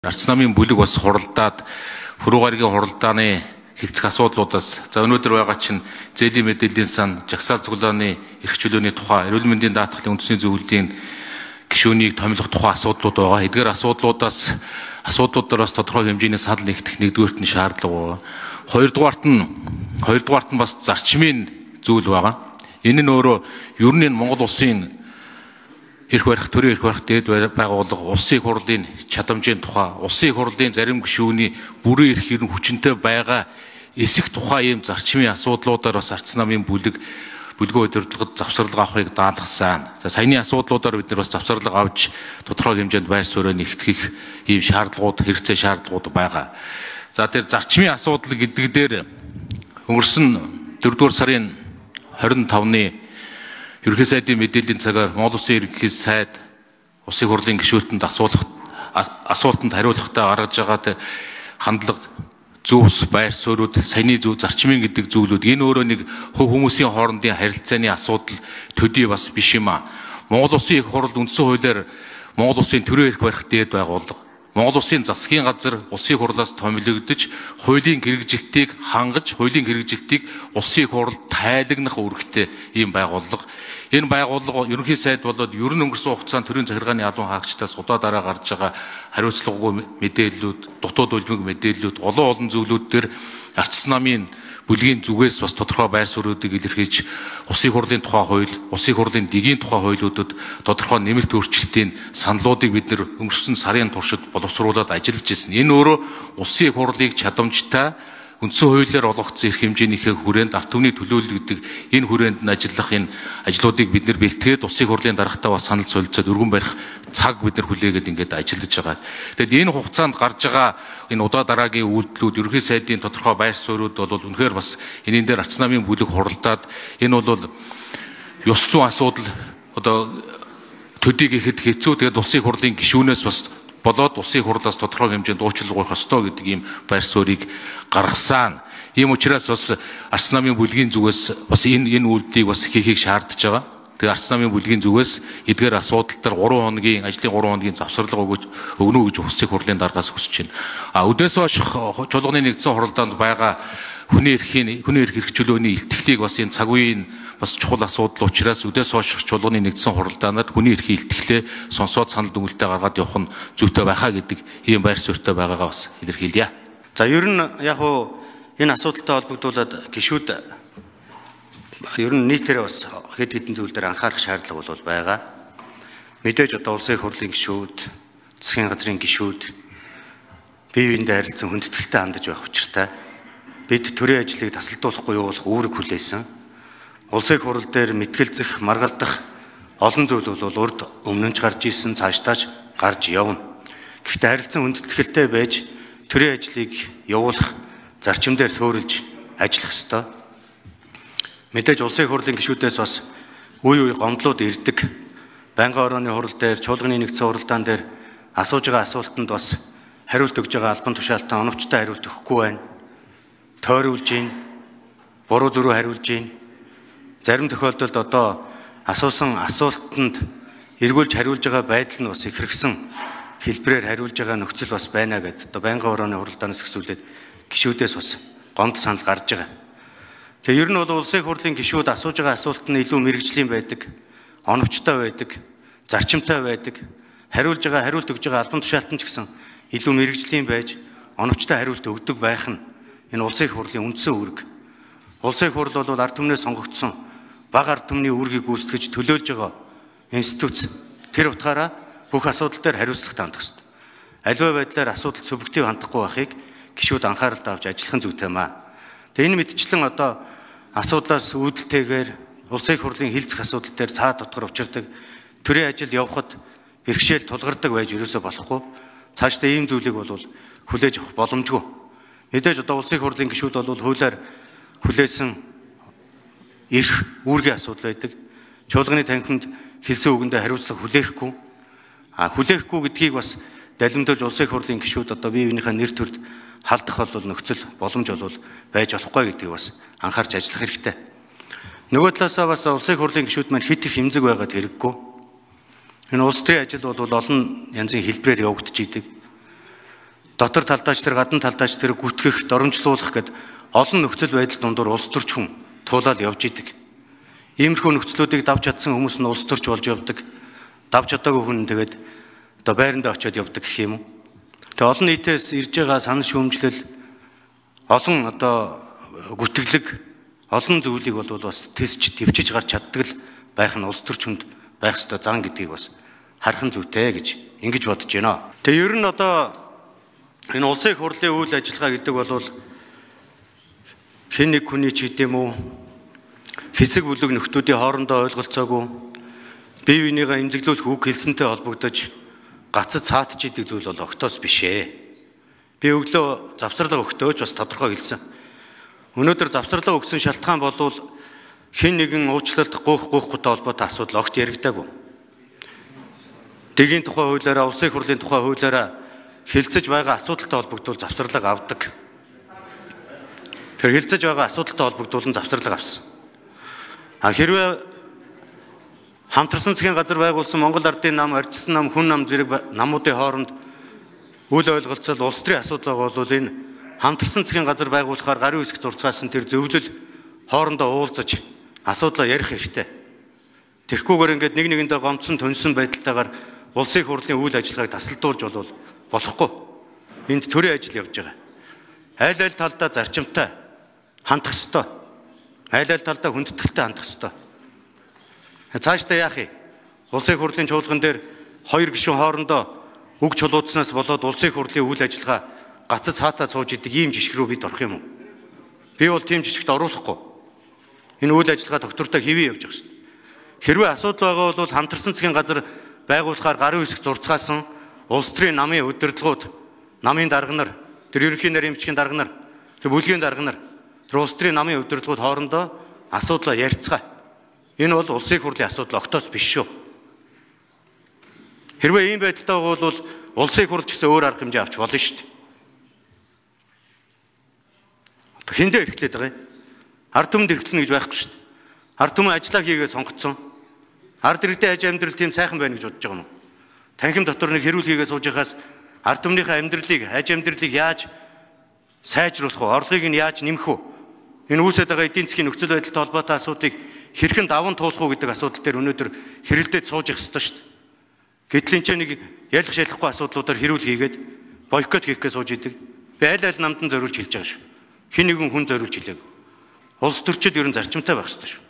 Арц намын бүлэг бас хуралдаад Хөрөө гаригийн хуралдааны хилцэх асуудлуудаас за өнөөдөр байгаа чинь зээлийн мэдээллийн сан жагсаал цуглааны эрх чөлөөний тухай эрүүл мэндийн даатгалын үндэсний зөвлөлийн гишүүнийг томилох тухай асуудлууд байгаа. Эдгээр асуудлуудаас тодорхой хэмжээний санал нэгтгэх нэгдүгээрт нь шаардлага байгаа. Хоёрдугаарт нь бас зарчмын зүйл байгаа. Энэ нь өөрөө ер нь Монгол улсын эрх барих, төрийн эрх барих дээд байгууллага улсын их хурлын чадамжийн тухай, улсын их хурлын зарим гишүүний бүрэн эрх ерөн хүчинтэй байгаа эсэх тухай ийм зарчмын асуудлуудаар бас арц намын бүлэгөө удирдлагад завсарлага авахыг даатгасан. За саяны асуудлуудаар бид нар бас завсарлага авч тодорхой хэмжээнд байр суурийг нэгтгэх ийм шаардлагууд, хэрэгцээ шаардлагууд байгаа. За тэр зарчмын асуудал гэдэг дээр өнгөрсөн 4-р сарын 25-ны Ерөнхий сайдын мэдээллийн цагаар Монгол Улсын ерөнхий сайд улсын хурлын гишүүдэнд асуултанд хариулахдаа гаргаж байгаа хандлага зөвс байр суурьуд саяны зөв зарчмын гэдэг зүйлүүд энэ өөрөө нэг хүмүүсийн хоорондын харилцааны асуудал төдий бас биш юм а. Монгол Улсын их хурл үндсэн хуулиар Монгол Улсын төрийн эрх барих дээд байгууллага Монгол Улсын засгийн газар улсын хурлаас томилогдож хуулийн хэрэгжилтийг хангаж хуулийн хэрэгжилтийг улсын их хурлд тайлагнах үүрэгтэй ийм байгууллага. Энэ байгууллага ерөнхий сайд болоод ер нь өнгөрсөн хугацаанд төрийн захиргааны албан хаагчдаас удаа дараа гарч байгаа хариуцлагагүй мэдээллүүд, дутууд үлмэг мэдээллүүд, олон зүйлүүд дээр арц намын бүлгийн зүгээс бас тодорхой байр суурьуудыг илэрхийлж улсын хурлын тухай хууль, улсын хурлын дэгийн тухай хуулиудад тодорхой нэмэлт өөрчлөлтийн саналуудыг бид нэр өнгөрсөн сарын туршид боловсруулад ажиллаж ирсэн. Энэ өөрөө улсын их хурлыг чадамжтай үндсэн хуулиар олгогдсон эрх хэмжээнийхээ хүрээнд ард түмний төлөөлөл гэдэг энэ хүрээнд нь ажиллах энэ ажлуудыг бид нэр бэлтгээд улсын хурлын дарагтаа бас санал солилцоод өргөн барих цаг бид нар хүлээгээд ингээд ажиллаж байгаа. Тэгэд энэ хугацаанд гарч байгаа энэ удаа дараагийн үйлдэлүүд ерөнхий сайдын тодорхой байр суурьуд бол үнэхээр бас энийн дээр арц намын бүлэг хуралдаад энэ бол ёс зүйн асуудал одоо төдий гэхэд хэцүү. Тэгэд улсын хурлын гишүүнээс бас болоод улсын хурлаас тодорхой хэмжээнд уучлал гуйх ёстой гэдэг ийм байр суурийг гаргасан. Ийм учраас бас арц намын бүлгийн зүгээс бас энэ үйлдэлийг бас хийхийг шаардж байгаа. Тэгээ арц намын бүлгийн зүгээс эдгээр асуудал дээр 3 хоногийн ажлын 3 хоногийн завсарлага өгнө гэж улсын хурлын даргаас хүсэж байна. Өдөөс хойш чуулганы нэгдсэн хуралдаанд байгаа хүний эрх чөлөөний илтгэлийг бас энэ цаг үеийн бас чухал асуудал учраас өдөөс хойш чуулганы нэгдсэн хуралдаанаар хүний эрхийн илтгэлээ сонсоод санал дүгнэлтээ гаргаад явах нь зүйтэй байхаа гэдэг ийм байр суурьтай байгаагаа бас илэрхийлье. За ер нь яг уу энэ асуудалтай холбогдуулаад гишүүд ер нь нийтээрээ бас хэд хэдэн зүйл дээр анхаарах шаардлага бол байгаа. Мэдээж одоо улсын их хурлын гишүүд, засгийн газрын гишүүд бие биендээ харилцан хүндэтгэлтэй хандаж байх учиртай. Бид төрийн ажлыг тасалдуулахгүй явуулах үүрэг хүлээсэн. Улсын их хурл дээр мэтгэлзэх, маргалдах олон зүйл бол урд өмнө нь гарч ирсэн, цаашдаач гарч явна. Гэхдээ харилцан хүндэтгэлтэй байж төрийн ажлыг явуулах зарчим дээр суурилж ажиллах ёстой. Мэдээж улсын их хурлын гишүүдээс бас үе гомдлууд ирдэг. Байнгын орооны хурал дээр, чуулганы нэгдсэн хуралдаан дээр асууж байгаа асуултанд бас хариулт өгж байгаа албан тушаалтан оновчтой хариулт өгөхгүй байна. Тойруулж гин, буруу зүрүү хариулж гин. Зарим тохиолдолд одоо асуусан асуултанд эргүүлж хариулж байгаа байдал нь бас их хэрэгсэн хэлбэрээр хариулж байгаа нөхцөл бас байна гэдэг. Одоо байнгын орооны хуралдаанаас эхсүүлээд гишүүдээс бас гомдол санал гарч байгаа. Тэгээ ер нь бол улсын их хурлын гишүүд асууж байгаа асуулт нь илүү мэрэгжлийн байдаг, оновчтой байдаг, зарчимтай байдаг. Хариулж байгаа, хариулт өгж байгаа албан тушаалтан ч гэсэн илүү мэрэгжлийн байж, оновчтой хариулт өгдөг байх нь энэ улсын их хурлын үндсэн үүрэг. Улсын их хурл бол ард түмнээс сонгогдсон бага ард түмний үүргийг гүйцэтгэж төлөөлж байгаа институт. Тэр утгаараа бүх асуудал дээр хариуцлагатай хандах ёстой. Аливаа байдлаар асуудал субъектив хандахгүй байхыг гишүүд анхааралд авч ажиллах нь зүйтэй маа. Тэгээ энэ мэдчлэн одоо асуудлаас үүдэлтэйгээр улсын их хурлын хилцэх асуудал дээр цаад дотор учирдаг төрийн ажил явахад бэрхшээл тулгардаг байж ерөөсөө болохгүй. Цаашдаа ийм зүйлийг бол хүлээж авах боломжгүй. Мэдээж одоо улсын их хурлын гишүүд бол хуулиар хүлээсэн эрх үүргийн асуудал байдаг. Чуулганы танхимд хэлсэн үгэндээ хариуцлага хүлээхгүй. Хүлээхгүй гэдгийг бас далимдуулж улсын их хурлын гишүүд одоо бие биенийхээ нэр төрд халдах бол нөхцөл боломж бол байж болохгүй гэдгийг бас анхаарч ажиллах хэрэгтэй. Нөгөө талаасаа бас улсын их хурлын гишүүд маань хит их хэмзэг байгаад хэрэггүй. Энэ улс төрийн ажил бол олон янзын хэлбэрээр явагдаж идэг. дотор талдаач тэр гадна талдаач тэр гүтгэх, доромжлуулах гэд олон нөхцөл байдал дундуур улс төрч хүн туулаад явж идэг. Иймэрхүү нөхцлүүдийг давж чадсан хүмүүс нь улс төрч болж явдаг. Давж чадаагүй хүн тэгээд одоо байрандаа очиод явдаг гэх юм уу. Тэгээ олон нийтээс ирж байгаа санал шүүмжлэл, олон одоо гүтгэлэг, олон зүйлийг бол бас тэсч төвчж гарч чаддаг л байх нь улс төрч хүнд байх ёстой зан гэдгийг бас харах зүйтэй гэж ингэж бодож байна. Тэгээ ер нь одоо энэ улсын их хурлын үйл ажиллагаа гэдэг бол хэн нэг хүний ч гэдэм үү хэсэг бүлэг нөхдүүдийн хоорондоо ойлголцоогүй бие биенийгээ эмзэглүүлэх үг хэлсэнтэй холбогдож гацад цаатж идэг зүйл бол огтоос биш ээ. Би өглөө завсарлага өгтөөж бас тодорхой хэлсэн. Өнөөдөр завсарлага өгсөн шалтгаан бол хэн нэгэн уучлалт гуйхгүйтэй холбоотой асуудал огт яригдаагүй. Дэгийн тухай хуулиараа, улсын их хурлын тухай хуулиараа хэлцэж байгаа асуудалтай холбогдвол завсарлага авдаг. Тэр хэлцэж байгаа асуудалтай холбогдвол завсарлага авсан. Хэрвээ хамтарсан засгийн газар байгуулсан Монгол Ардын нам, арчилсан нам, хүн нам зэрэг намуудын хооронд үл ойлголцол улс төрийн асуудал бол энэ хамтарсан засгийн газар байгуулахаар гарын үсэг зурцгаасан тэр зөвлөл хоорондоо уулзаж асуудлаа ярих хэрэгтэй. Тэгхгүйгээр ингээд нэг нэгэндээ гомдсон төнсөн байдалтайгаар улсын их хурлын үйл ажиллагааг тасалдуулж болохгүй. Энд төрийн ажил явж байгаа. Айл айл талдаа зарчимтай хандах ёстой. Айл айл талдаа хүндэтгэлтэй хандах ёстой. Цаашдаа яах юм? Улсын их хурлын чуулган дээр хоёр гишүүн хоорондоо үг чулуудснаас болоод улсын их хурлын үйл ажиллагаа гацад цаатаа сууж идэг ийм жишг рүү бид орох юм уу? Би бол тийм жишгт оруулахгүй. Энэ үйл ажиллагаа доктортой хэвээ явж байгаа шүү дээ. Хэрвээ асуудал байгаа бол хамтарсан засгийн газар байгуулахаар гарын үсэг зурцгаасан улс төрийн намын удирдлагууд, намын дарга нар, тэр ерөнхий нарийн эмчгийн дарга нар, тэр бүлгийн дарга нар, тэр улс төрийн намын удирдлагууд хоорондоо асуудлаа ярилцгаа. Энэ бол улсын их хурлын асуудал огтоос биш шүү. Хэрвээ ийм байдалтай бол улсын их хурл ч гэсэн өөр арга хэмжээ авч болно шүү дээ. Хэндээ эрхлээд байгаа юм? Ард түмэнд эрхлэнэ гэж байхгүй шүү дээ. Ард түмэн ажиллаа хийгээ сонгоцсон. Ард иргэдийн аж амьдрал тийм сайхан байна гэж бодож байгаа юм уу? Танхим дотор нэг хэрүүл хийгээ сууж байхаас ард түмнийхээ амьдралыг, аж амьдралыг яаж сайжруулах вэ? Орлогыг нь яаж нэмэх вэ? Энэ үүсэт байгаа эдийн засгийн нөхцөл байдалтай холбоотой асуудыг хэрхэн даван туулах уу гэдэг асуудал дээр өнөөдөр хэрэлдээд сууж явах ёстой шүү дээ. Гэтэл энэ ч нэг ялах шалахгүй асуудлуудаар хэрүүл хийгээд бойкот хийх гэж сууж идэг. Би аль аль намдан зориулж хэлж байгаа шүү. Хин нэгэн хүн зориулж хэлээг. Улс төрчид ерөн зарчимтай байх ёстой шүү.